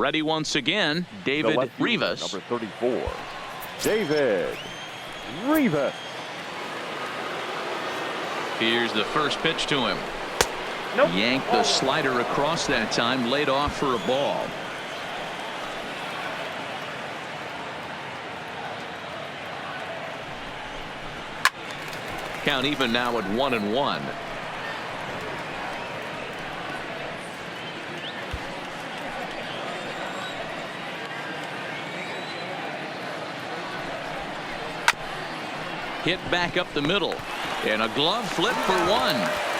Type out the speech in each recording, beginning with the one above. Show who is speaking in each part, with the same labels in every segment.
Speaker 1: Ready once again, David Rivas.
Speaker 2: Number 34, David Rivas.
Speaker 1: Here's the first pitch to him.
Speaker 3: Nope.
Speaker 1: Yanked the slider across that time, laid off for a ball. Count even now at 1-1. Hit back up the middle, and a glove flip for one.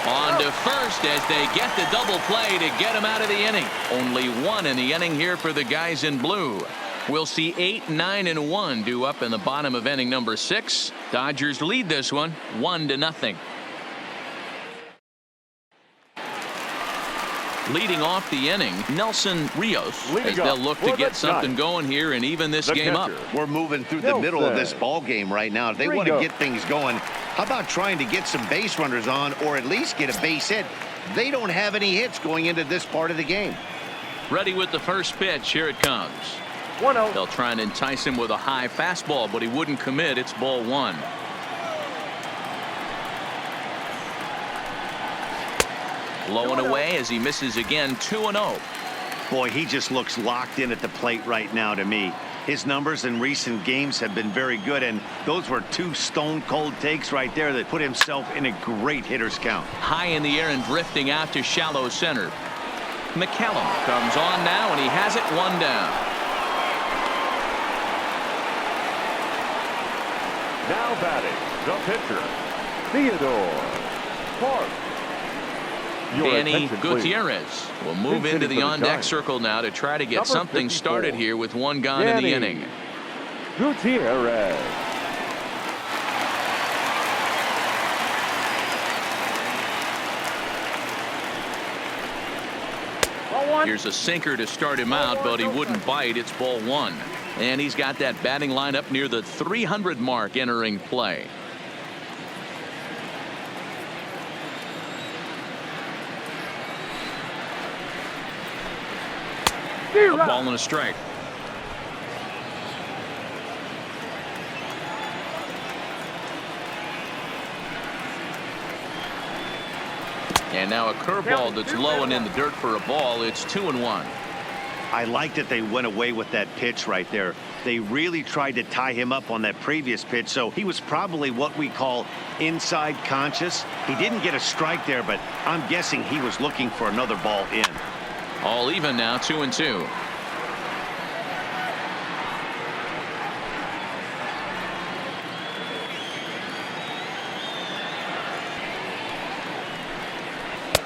Speaker 1: On to first as they get the double play to get him out of the inning. Only one in the inning here for the guys in blue. We'll see 8, 9, and 1 due up in the bottom of inning number 6. Dodgers lead this one 1-0. Leading off the inning, Nelson Rios, as they'll look to get something going here and even this game up.
Speaker 4: We're moving through the middle of this ball game right now. If they want to get things going, how about trying to get some base runners on or at least get a base hit? They don't have any hits going into this part of the game.
Speaker 1: Ready with the first pitch. Here it comes.
Speaker 3: 1-0.
Speaker 1: They'll try and entice him with a high fastball, but he wouldn't commit. It's ball 1. Low and away as he misses again. 2-0.
Speaker 4: Boy, he just looks locked in at the plate right now to me. His numbers in recent games have been very good, and those were 2 stone-cold takes right there that put himself in a great hitter's count.
Speaker 1: High in the air and drifting out to shallow center. McCallum comes on now, and he has it 1 down.
Speaker 2: Now batting, the pitcher, Theodore Park.
Speaker 1: Danny Gutierrez will move into the on-deck circle now to try to get something started here with 1 gone in the inning.
Speaker 2: Gutierrez.
Speaker 1: Here's a sinker to start him out, but he wouldn't bite. It's ball 1. And he's got that batting line up near the 300 mark entering play. A ball and a strike. And now a curveball that's low and in the dirt for a ball. It's 2-1.
Speaker 4: I like that they went away with that pitch right there. They really tried to tie him up on that previous pitch, so he was probably what we call inside conscious. He didn't get a strike there, but I'm guessing he was looking for another ball in.
Speaker 1: All even now, 2-2.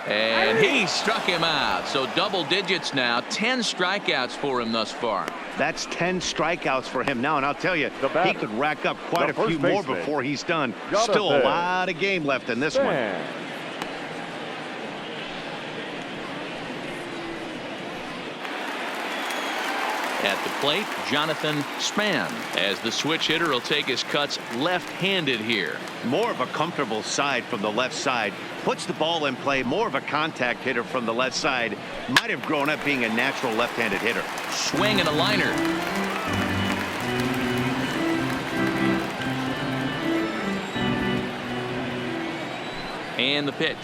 Speaker 1: And he struck him out. So double digits now. 10 strikeouts for him thus far.
Speaker 4: That's 10 strikeouts for him now. And I'll tell you, he could rack up quite a few more before he's done. Still a lot of game left in this one.
Speaker 1: At the plate, Jonathan Span, as the switch hitter will take his cuts left-handed here.
Speaker 4: More of a comfortable side from the left side. Puts the ball in play. More of a contact hitter from the left side. Might have grown up being a natural left-handed hitter.
Speaker 1: Swing and a liner. And the pitch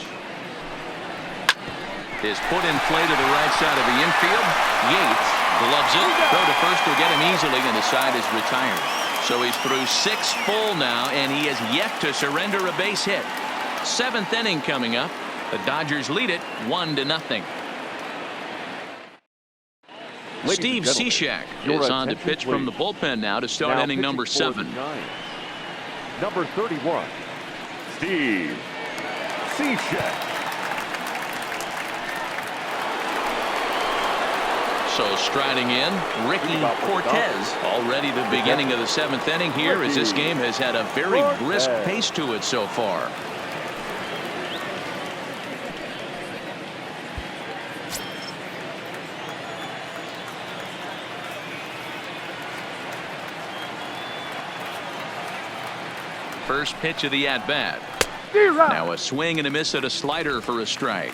Speaker 1: is put in play to the right side of the infield. Yates gloves it. Throw to first will get him easily, and the side is retired. So he's through 6 full now, and he has yet to surrender a base hit. 7th inning coming up. The Dodgers lead it 1-0. Steve Cishek is on to pitch from the bullpen now to start inning number 7.
Speaker 2: Number 31, Steve Cishek.
Speaker 1: So striding in, Ricky Cortez. Already the beginning of the 7th inning here, as this game has had a very brisk pace to it so far. First pitch of the at-bat. Now a swing and a miss at a slider for a strike.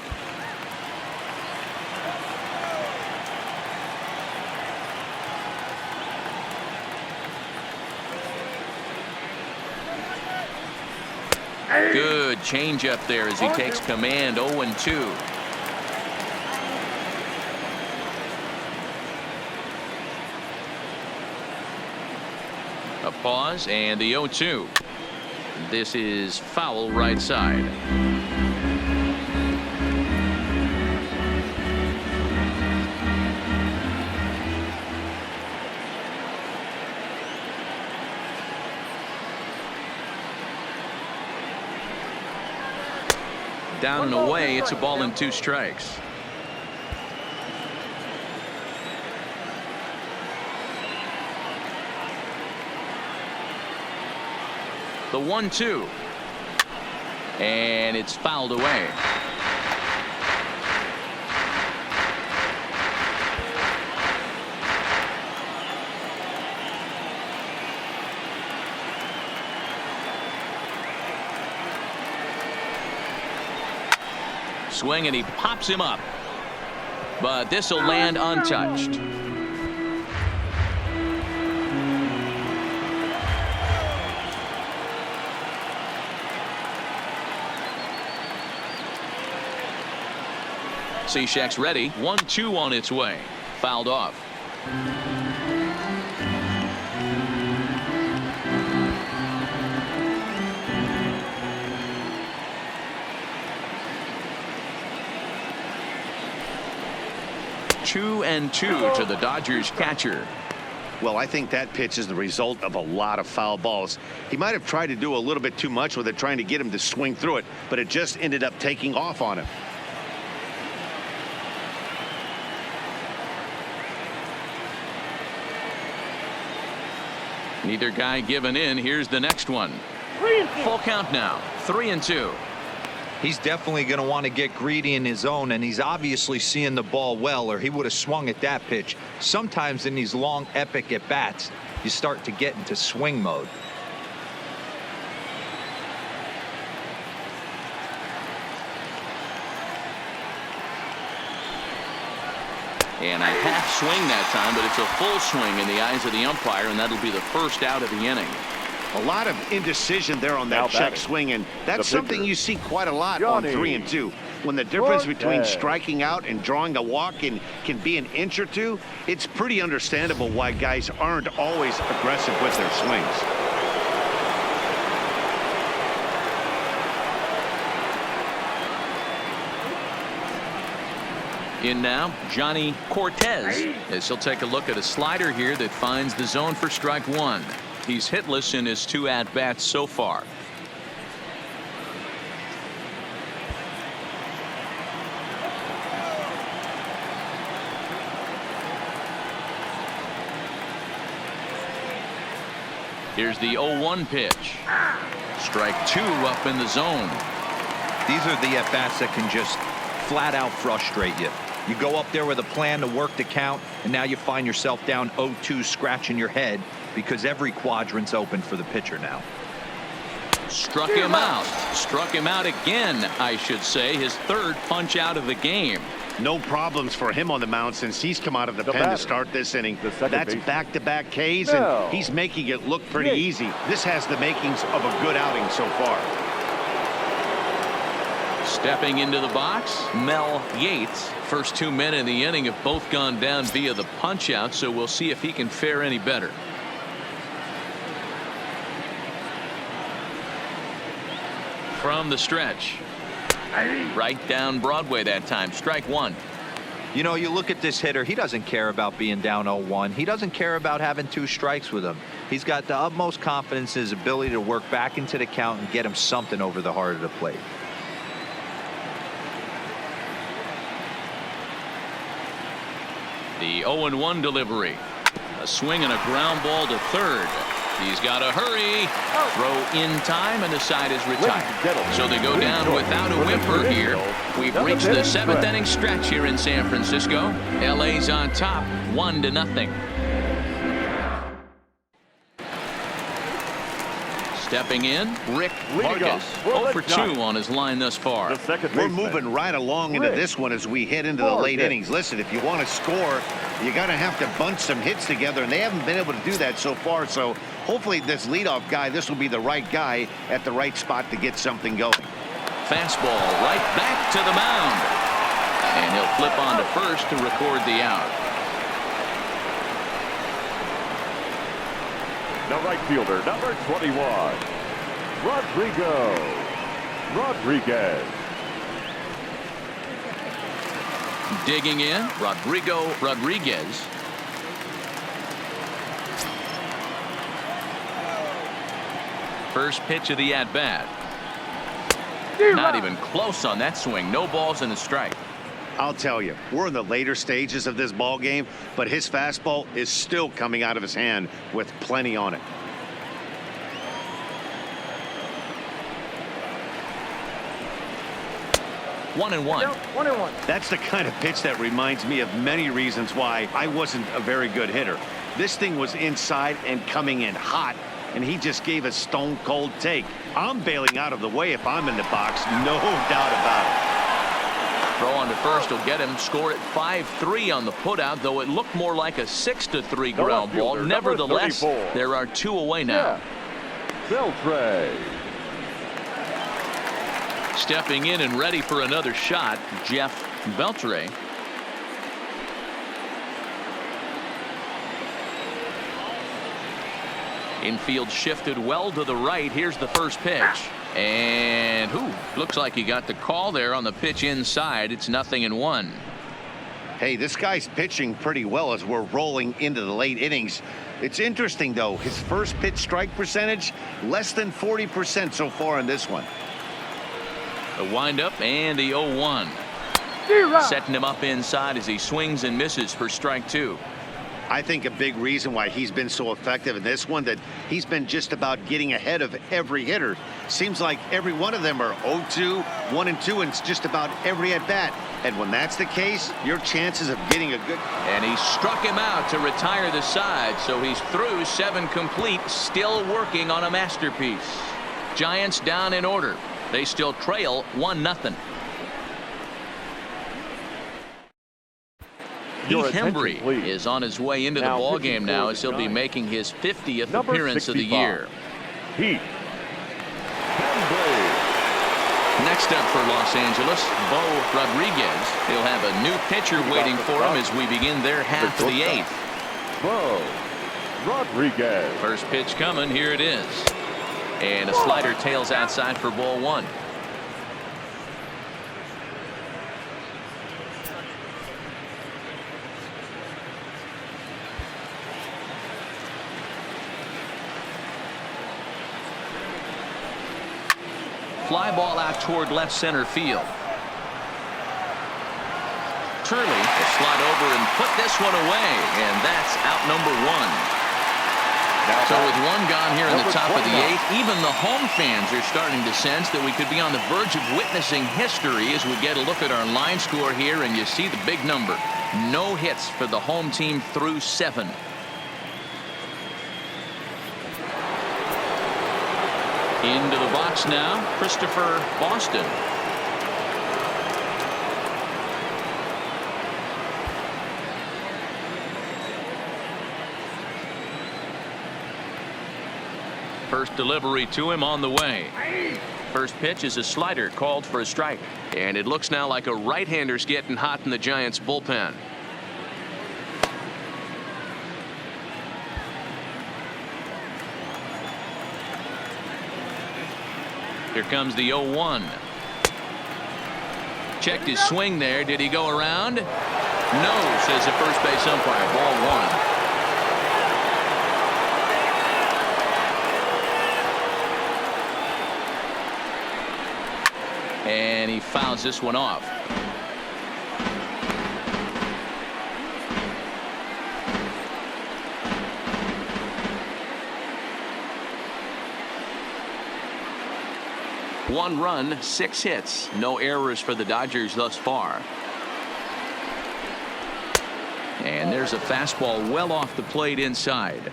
Speaker 1: good changeup there as he takes command. 0-2. A pause and the 0-2. This is foul right side. Down and away. It's a ball and 2 strikes. The 1-2. And it's fouled away. Swing and he pops him up. But this will land untouched. Cishek's ready. 1-2 on its way. Fouled off. Two and 2 to the Dodgers catcher.
Speaker 4: Well, I think that pitch is the result of a lot of foul balls. He might have tried to do a little bit too much with it, trying to get him to swing through it, but it just ended up taking off on him.
Speaker 1: Neither guy giving in. Here's the next one. Full count now. 3-2.
Speaker 5: He's definitely going to want to get greedy in his zone, and he's obviously seeing the ball well, or he would have swung at that pitch. Sometimes in these long, epic at-bats, you start to get into swing mode.
Speaker 1: And a half swing that time, but it's a full swing in the eyes of the umpire, and that'll be the first out of the inning.
Speaker 4: A lot of indecision there on that check swing, and that's something you see quite a lot on 3-2. When the difference between striking out and drawing a walk can be an inch or two, it's pretty understandable why guys aren't always aggressive with their swings.
Speaker 1: In now, Johnny Cortez, as he'll take a look at a slider here that finds the zone for strike 1. He's hitless in his 2 at-bats so far. Here's the 0-1 pitch. Strike 2 up in the zone.
Speaker 5: These are the at-bats that can just flat out frustrate you. You go up there with a plan to work the count, and now you find yourself down 0-2 scratching your head because every quadrant's open for the pitcher now.
Speaker 1: Struck him out. Struck him out again, I should say. His 3rd punch out of the game.
Speaker 4: No problems for him on the mound since he's come out of the pen to start this inning. That's back-to-back Ks, and he's making it look pretty easy. This has the makings of a good outing so far.
Speaker 1: Stepping into the box, Mel Yates. First 2 men in the inning have both gone down via the punch out, so we'll see if he can fare any better. From the stretch. Right down Broadway that time. Strike 1.
Speaker 5: You know, you look at this hitter, he doesn't care about being down 0-1. He doesn't care about having 2 strikes with him. He's got the utmost confidence in his ability to work back into the count and get him something over the heart of the plate.
Speaker 1: The 0-1 delivery. A swing and a ground ball to 3rd. He's got to hurry. Throw in time, and the side is retired. So they go down without a whimper here. We've reached the 7th inning stretch here in San Francisco. LA's on top, 1-0. Stepping in, Rick Vargas. 0 for 2 on his line thus far.
Speaker 4: We're moving right along into this one as we head into the late innings. Listen, if you want to score, you got to have to bunch some hits together, and they haven't been able to do that so far. So hopefully this leadoff guy, this will be the right guy at the right spot to get something going.
Speaker 1: fastball right back to the mound. And he'll flip on to first to record the out.
Speaker 2: The right fielder, number 21, Rodriguez.
Speaker 1: Digging in, Rodriguez. First pitch of the at-bat. Not even close on that swing. No balls and a strike.
Speaker 4: I'll tell you, we're in the later stages of this ball game, but his fastball is still coming out of his hand with plenty on it.
Speaker 3: One and one.
Speaker 4: That's the kind of pitch that reminds me of many reasons why I wasn't a very good hitter. This thing was inside and coming in hot, and he just gave a stone cold take. I'm bailing out of the way if I'm in the box, no doubt about it.
Speaker 1: Throw on to first will get him. Score at 5-3 on the putout, though it looked more like a 6-3 ground ball. Nevertheless, there are 2 away now.
Speaker 2: Beltre.
Speaker 1: Stepping in and ready for another shot, Jeff Beltre. Infield shifted well to the right. Here's the first pitch. And looks like he got the call there on the pitch inside. It's 0-1.
Speaker 4: Hey, this guy's pitching pretty well as we're rolling into the late innings. It's interesting, though, his first pitch strike percentage, less than 40% so far in this one.
Speaker 1: The windup and the 0-1. Setting him up inside as he swings and misses for strike 2.
Speaker 4: I think a big reason why he's been so effective in this one, that he's been just about getting ahead of every hitter. Seems like every one of them are 0-2, 1-2, and it's just about every at bat. And when that's the case, your chances of getting a good.
Speaker 1: And he struck him out to retire the side, so he's through 7 complete, still working on a masterpiece. Giants down in order. They still trail 1-0. Heath Hembry is on his way into the ball game now, as he'll be making his 50th appearance of the year.
Speaker 2: Heath Hembry.
Speaker 1: Next up for Los Angeles, Bo Rodriguez. He'll have a new pitcher waiting for him as we begin their half of the 8th.
Speaker 2: Bo Rodriguez.
Speaker 1: First pitch coming. Here it is. And a slider tails outside for ball 1. Fly ball out toward left center field. Turley will slide over and put this one away, and that's out number 1. So with one gone here in the top of the 8th, even the home fans are starting to sense that we could be on the verge of witnessing history as we get a look at our line score here, and you see the big number. No hits for the home team through 7. Into the box now, Christopher Boston. First delivery to him on the way. First pitch is a slider called for a strike. And it looks now like a right-hander's getting hot in the Giants bullpen. Here comes the 0-1. Checked his swing there. Did he go around? No, says the first base umpire. Ball 1. And he fouls this one off. One run, 6 hits. No errors for the Dodgers thus far. And there's a fastball well off the plate inside.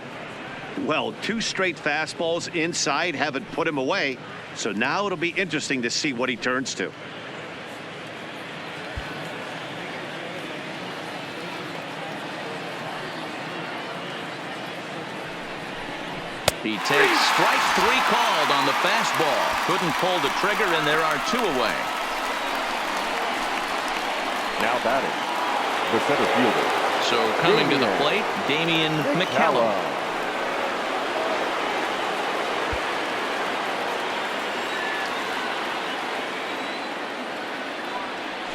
Speaker 4: Well, 2 straight fastballs inside haven't put him away. So now it'll be interesting to see what he turns to.
Speaker 1: He takes strike 3 called on the fastball. Couldn't pull the trigger, and there are 2 away.
Speaker 2: Now batting, the center fielder.
Speaker 1: So coming to the plate, Damian McCallum.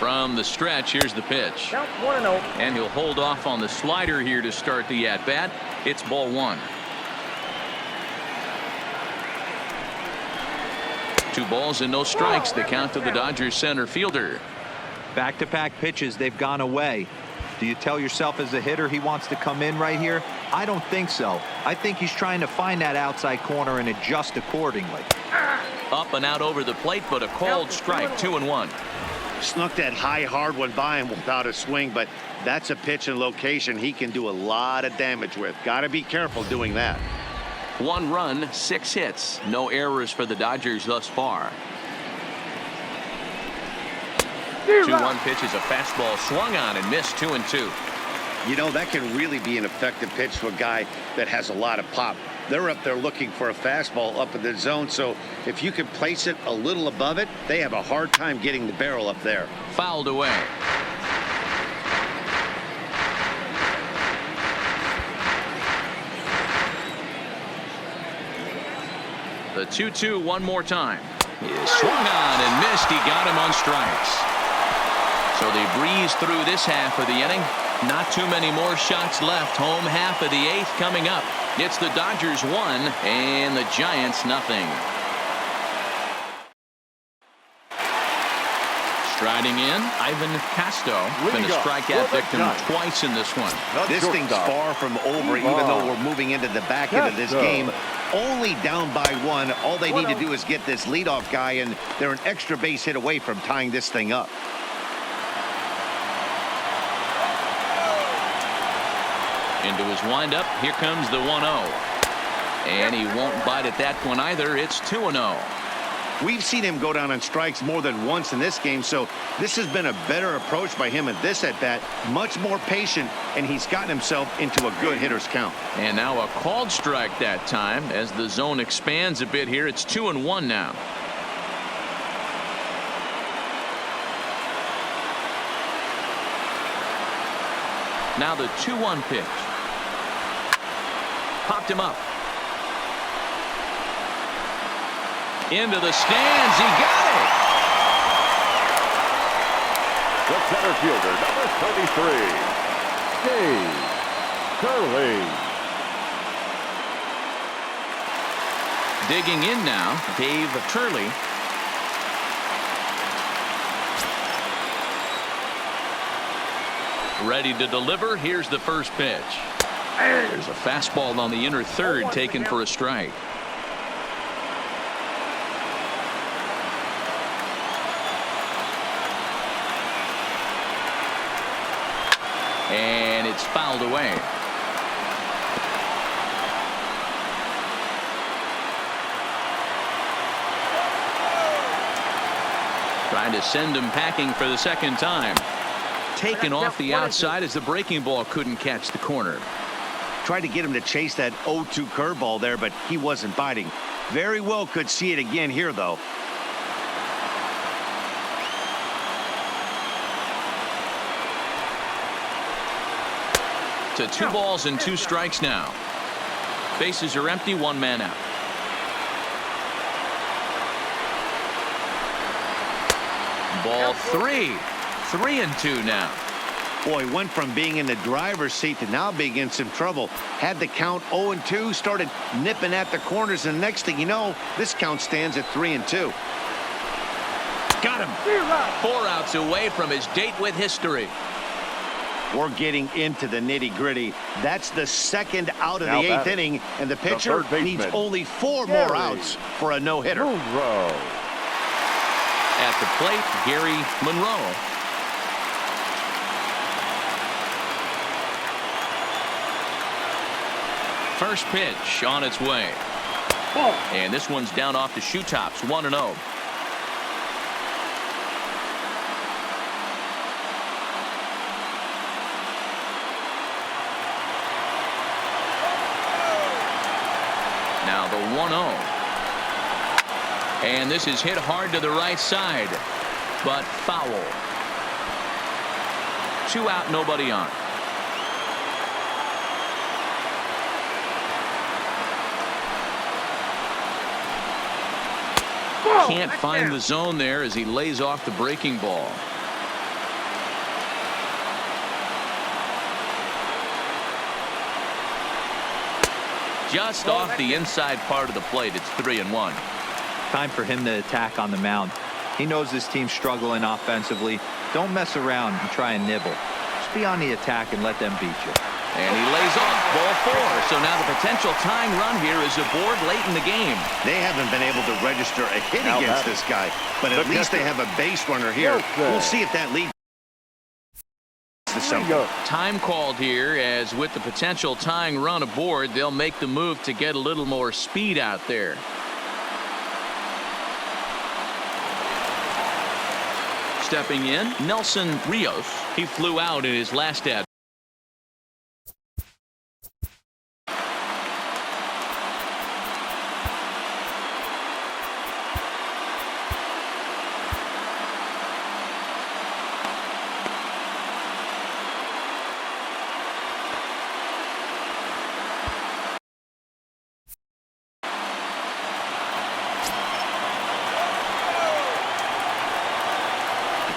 Speaker 1: From the stretch, here's the pitch.
Speaker 3: Count 1-0.
Speaker 1: And he'll hold off on the slider here to start the at-bat. It's ball 1. 2 balls and no strikes. The count to the Dodgers center fielder.
Speaker 5: Back-to-back pitches, they've gone away. Do you tell yourself as a hitter he wants to come in right here? I don't think so. I think he's trying to find that outside corner and adjust accordingly.
Speaker 1: Up and out over the plate, but a called strike. 2-1.
Speaker 4: Snuck that high hard one by him without a swing, but that's a pitch and location he can do a lot of damage with. Got to be careful doing that.
Speaker 1: 1 run, 6 hits. No errors for the Dodgers thus far. 2-1 pitch is a fastball swung on and missed. 2-2.
Speaker 4: You know, that can really be an effective pitch to a guy that has a lot of pop. They're up there looking for a fastball up in the zone, so if you can place it a little above it, they have a hard time getting the barrel up there.
Speaker 1: Fouled away. The 2-2 one more time. He is swung on and missed. He got him on strikes. So they breeze through this half of the inning. Not too many more shots left. Home half of the 8th coming up. It's the Dodgers 1 and the Giants nothing. Striding in, Ivan Casto. Been a strikeout victim twice in this one.
Speaker 4: This thing's far from over, even though we're moving into the back end of this game. Only down by 1. All they need to do is get this leadoff guy, and they're an extra base hit away from tying this thing up.
Speaker 1: Into his windup. Here comes the 1-0. And he won't bite at that one either. It's 2-0.
Speaker 4: We've seen him go down on strikes more than once in this game, so this has been a better approach by him at this at-bat. Much more patient, and he's gotten himself into a good hitter's count.
Speaker 1: And now a called strike that time. As the zone expands a bit here, it's 2-1 now. Now the 2-1 pitch. Popped him up. Into the stands. He got it.
Speaker 2: The center fielder, number 33, Dave Curley.
Speaker 1: Digging in now, Dave Turley. Ready to deliver. Here's the first pitch. There's a fastball on the inner third taken for a strike. And it's fouled away. Trying to send him packing for the second time. Taken off the outside as the breaking ball couldn't catch the corner.
Speaker 4: Tried to get him to chase that 0-2 curveball there, but he wasn't biting. Very well could see it again here, though.
Speaker 1: To 2 balls and 2 strikes now. Bases are empty, 1 man out. Ball 3. 3-2 now.
Speaker 4: Boy, went from being in the driver's seat to now being in some trouble. Had the count 0-2, started nipping at the corners, and the next thing you know, this count stands at 3-2.
Speaker 1: Got him. 4 outs away from his date with history.
Speaker 4: We're getting into the nitty-gritty. That's the second out of the 8th inning, and the pitcher needs only 4 more outs for a no-hitter.
Speaker 1: At the plate, Gary Monroe. First pitch on its way. And this one's down off the shoe tops. 1-0. Now the 1-0. And this is hit hard to the right side, but foul. 2 out, nobody on. Can't find the zone there as he lays off the breaking ball. Just off the inside part of the plate. It's 3-1.
Speaker 5: Time for him to attack on the mound. He knows this team's struggling offensively. Don't mess around and try and nibble. Just be on the attack and let them beat you.
Speaker 1: And he lays off ball 4. So now the potential tying run here is aboard late in the game.
Speaker 4: They haven't been able to register a hit against this guy, but at least they have a base runner here. We'll see if that leads to something.
Speaker 1: Time called here, as with the potential tying run aboard, they'll make the move to get a little more speed out there. Stepping in, Nelson Rios. He flew out in his last at.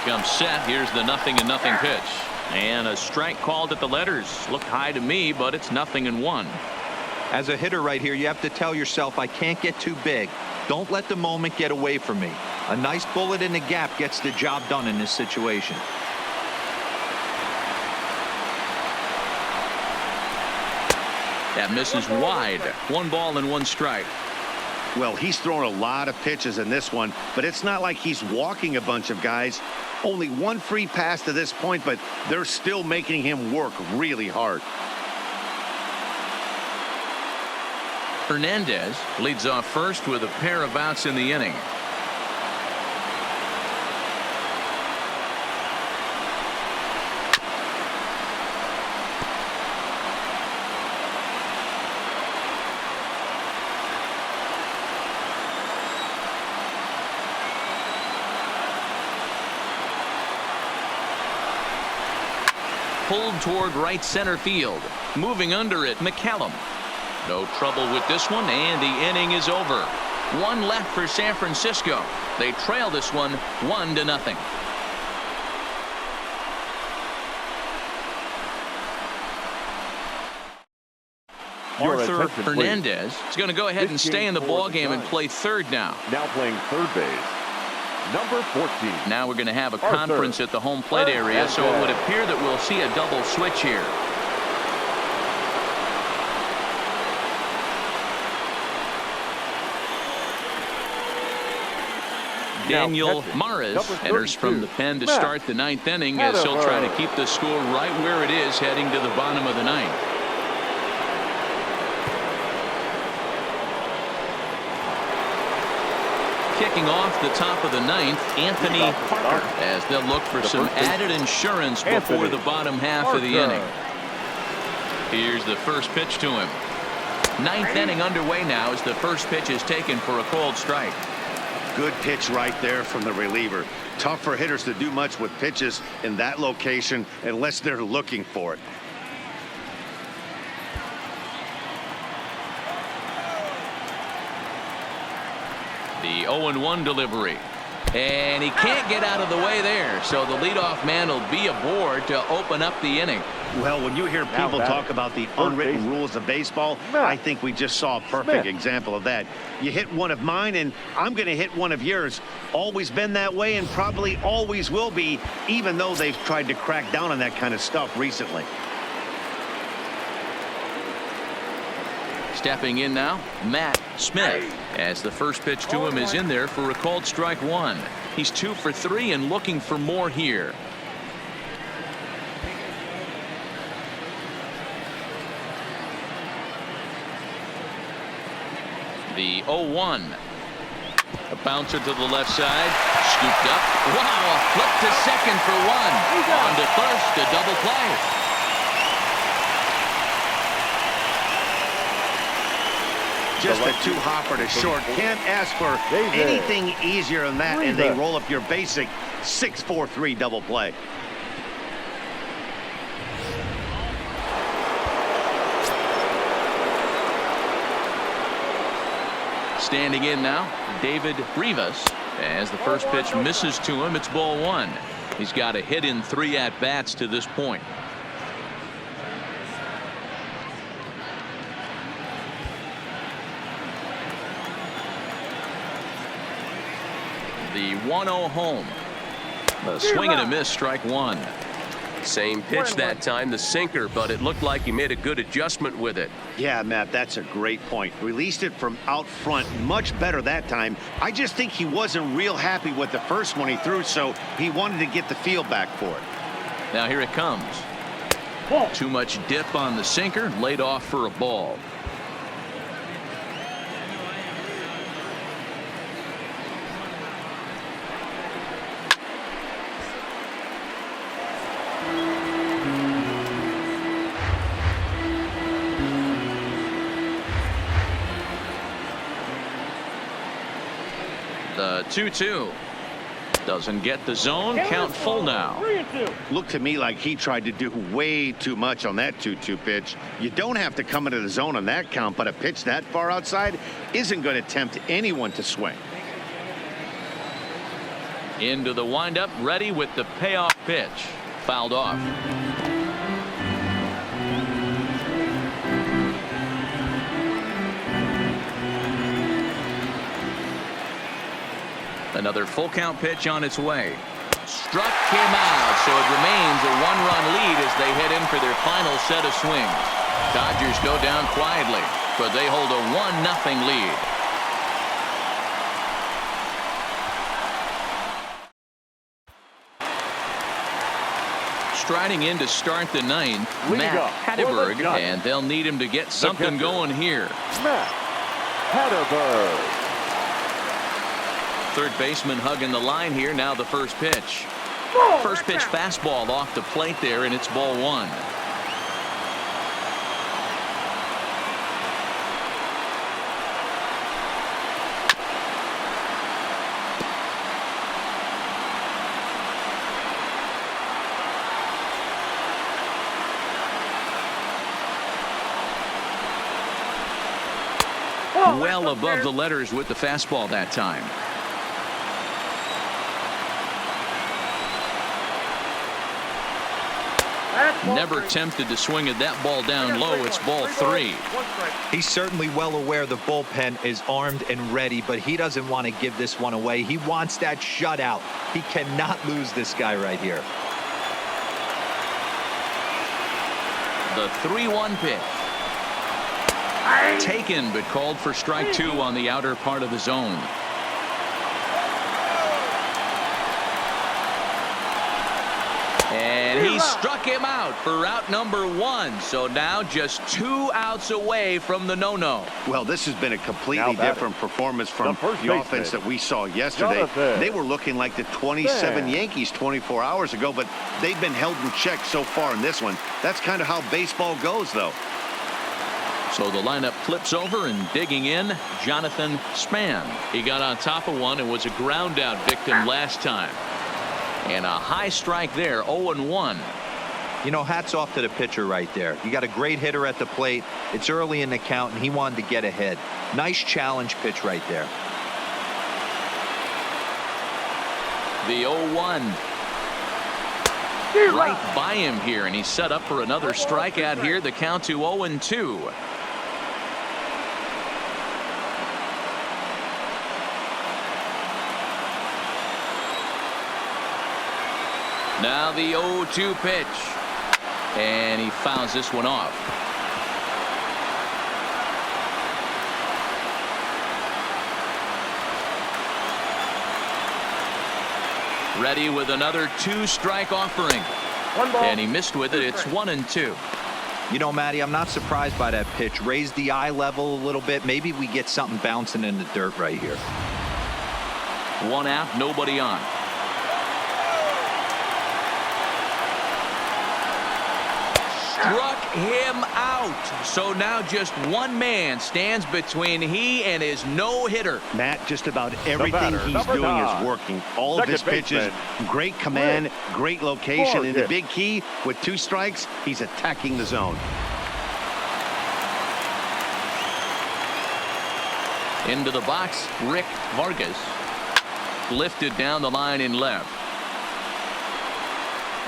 Speaker 1: Comes set. Here's the 0-0 pitch. And a strike called at the letters. Looked high to me, but it's 0-1.
Speaker 5: As a hitter right here, you have to tell yourself, I can't get too big. Don't let the moment get away from me. A nice bullet in the gap gets the job done in this situation.
Speaker 1: That misses wide. 1 ball and 1 strike.
Speaker 4: Well, he's thrown a lot of pitches in this one, but it's not like he's walking a bunch of guys. Only 1 free pass to this point, but they're still making him work really hard.
Speaker 1: Hernandez leads off first with a pair of outs in the inning. Pulled toward right center field. Moving under it, McCallum. No trouble with this one, and the inning is over. 1 left for San Francisco. They trail this one 1-0. Arthur Hernandez is going to go ahead and stay in the ball game and play third now.
Speaker 2: Now playing third base, number 14.
Speaker 1: Now we're going to have a conference at the home plate area, so it would appear that we'll see a double switch here. Daniel Maris enters from the pen to start the 9th inning, as he'll try to keep the score right where it is heading to the bottom of the 9th. Kicking off the top of the 9th, Anthony Parker, as they'll look for some added insurance before the bottom half of the inning. Here's the first pitch to him. 9th inning underway now as the first pitch is taken for a called strike.
Speaker 4: Good pitch right there from the reliever. Tough for hitters to do much with pitches in that location unless they're looking for it.
Speaker 1: The 0-1 delivery. And he can't get out of the way there, so the leadoff man will be aboard to open up the inning.
Speaker 4: Well, when you hear people talk about the unwritten rules of baseball, I think we just saw a perfect example of that. You hit one of mine, and I'm going to hit one of yours. Always been that way and probably always will be, even though they've tried to crack down on that kind of stuff recently.
Speaker 1: Stepping in now, Matt Smith, as the first pitch to him is in there for a called strike 1. He's 2 for 3 and looking for more here. The 0-1. A bouncer to the left side. Scooped up. Wow, a flip to second for 1. On to first, a double play.
Speaker 4: just a two-hopper to short. Can't ask for anything easier than that, and they roll up your basic 6-4-3 double play.
Speaker 1: Standing in now, David Rivas. As the first pitch misses to him, it's ball one. He's got a hit in 3 at-bats to this point. The 1-0 home. A swing and a miss, strike one.
Speaker 6: Same pitch that time, the sinker, but it looked like he made a good adjustment with it.
Speaker 4: Yeah, Matt, that's a great point. Released it from out front much better that time. I just think he wasn't real happy with the first one he threw, so he wanted to get the feel back for it.
Speaker 1: Now here it comes. Too much dip on the sinker, laid off for a ball. The 2-2 doesn't get the zone. Count full now.
Speaker 3: 3-2.
Speaker 4: Looked to me like he tried to do way too much on that 2-2 pitch. You don't have to come into the zone on that count, but a pitch that far outside isn't going to tempt anyone to swing.
Speaker 1: Into the windup, ready with the payoff pitch. Fouled off. Another full count pitch on its way. Struck him out, so it remains a 1-run lead as they head in for their final set of swings. Dodgers go down quietly, but they hold a 1-0 lead. Striding in to start the 9th, Matt Hatterberg, and they'll need him to get something going here.
Speaker 2: Matt Hatterberg.
Speaker 1: Third baseman hugging the line here. Now the first pitch. First pitch fastball off the plate there, and it's ball one. Well above the letters with the fastball that time. Never tempted to swing at that ball down low. It's ball 3.
Speaker 5: He's certainly well aware the bullpen is armed and ready, but he doesn't want to give this one away. He wants that shutout. He cannot lose this guy right here.
Speaker 1: The 3-1 pitch. Taken, but called for strike 2 on the outer part of the zone. And he struck him out for out number 1. So now just 2 outs away from the no-no.
Speaker 4: Well, this has been a completely different performance from the offense that we saw yesterday.
Speaker 2: Jonathan.
Speaker 4: They were looking like the 27 Yankees 24 hours ago, but they've been held in check so far in this one. That's kind of how baseball goes, though.
Speaker 1: So the lineup flips over, and digging in, Jonathan Span. He got on top of one and was a ground out victim last time. And a high strike there, 0-1.
Speaker 5: You know, hats off to the pitcher right there. You got a great hitter at the plate. It's early in the count, and he wanted to get ahead. Nice challenge pitch right there.
Speaker 1: The 0-1. Right by him here, and he's set up for another strikeout here. The count to 0-2. Now the 0-2 pitch, and he fouls this one off. Ready with another 2-strike offering. And he missed with it. It's 1-2.
Speaker 5: You know, Matty, I'm not surprised by that pitch. Raise the eye level a little bit. Maybe we get something bouncing in the dirt right here.
Speaker 1: 1 out, nobody on. struck him out. So now just one man stands between he and his no-hitter.
Speaker 4: Matt, just about everything he's
Speaker 2: number
Speaker 4: doing
Speaker 2: 9.
Speaker 4: is working. All of his
Speaker 2: Second
Speaker 4: pitches,
Speaker 2: baseman.
Speaker 4: great command, great location,
Speaker 2: Hard
Speaker 4: and the
Speaker 2: hit.
Speaker 4: big key, with 2 strikes, he's attacking the zone.
Speaker 1: Into the box, Rick Vargas. Lifted down the line in left.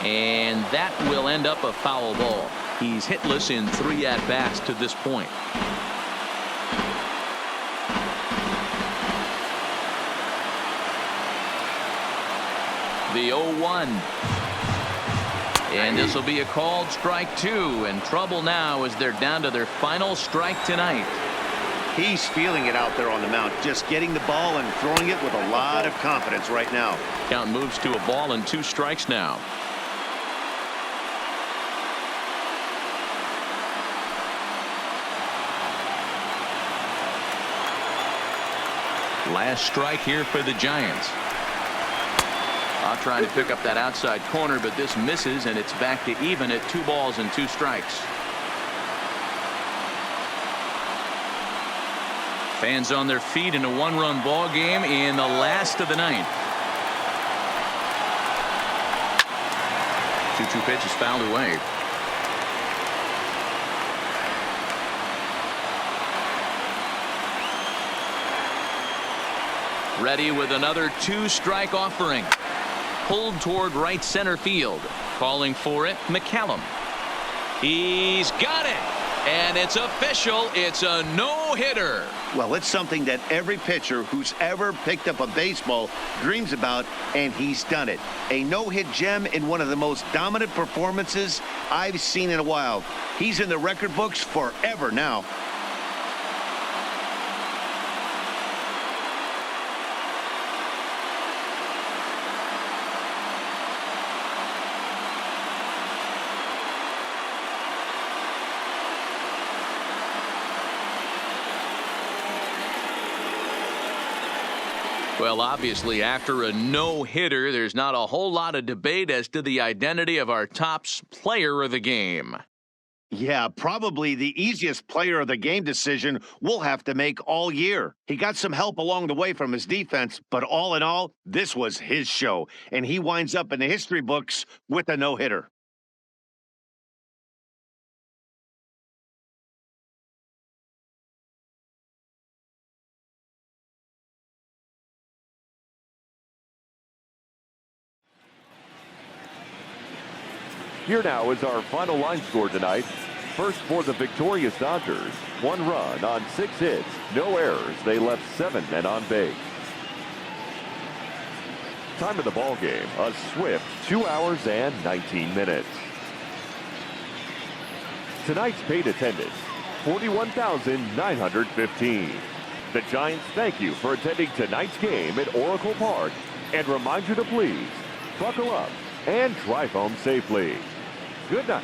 Speaker 1: And that will end up a foul ball. He's hitless in 3 at-bats to this point. The 0-1. And this will be a called strike 2. And trouble now as they're down to their final strike tonight.
Speaker 4: He's feeling it out there on the mound, just getting the ball and throwing it with a lot of confidence right now.
Speaker 1: Count moves to a ball and 2 strikes now. Last strike here for the Giants. I'll try to pick up that outside corner, but this misses, and it's back to even at 2 balls and 2 strikes. Fans on their feet in a 1-run ball game in the last of the 9th. 2-2 pitch is fouled away. Ready with another 2-strike offering. Pulled toward right center field. Calling for it, McCallum. He's got it. And it's official. It's a no-hitter.
Speaker 4: Well, it's something that every pitcher who's ever picked up a baseball dreams about, and he's done it. A no-hit gem in one of the most dominant performances I've seen in a while. He's in the record books forever now.
Speaker 1: Well, obviously, after a no-hitter, there's not a whole lot of debate as to the identity of our top player of the game.
Speaker 4: Yeah, probably the easiest player of the game decision we'll have to make all year. He got some help along the way from his defense, but all in all, this was his show, and he winds up in the history books with a no-hitter.
Speaker 2: Here now is our final line score tonight. First for the victorious Dodgers, 1 run on 6 hits, no errors. They left 7 men on base. Time of the ball game, a swift 2 hours and 19 minutes. Tonight's paid attendance, 41,915. The Giants thank you for attending tonight's game at Oracle Park and remind you to please buckle up and drive home safely. Good night.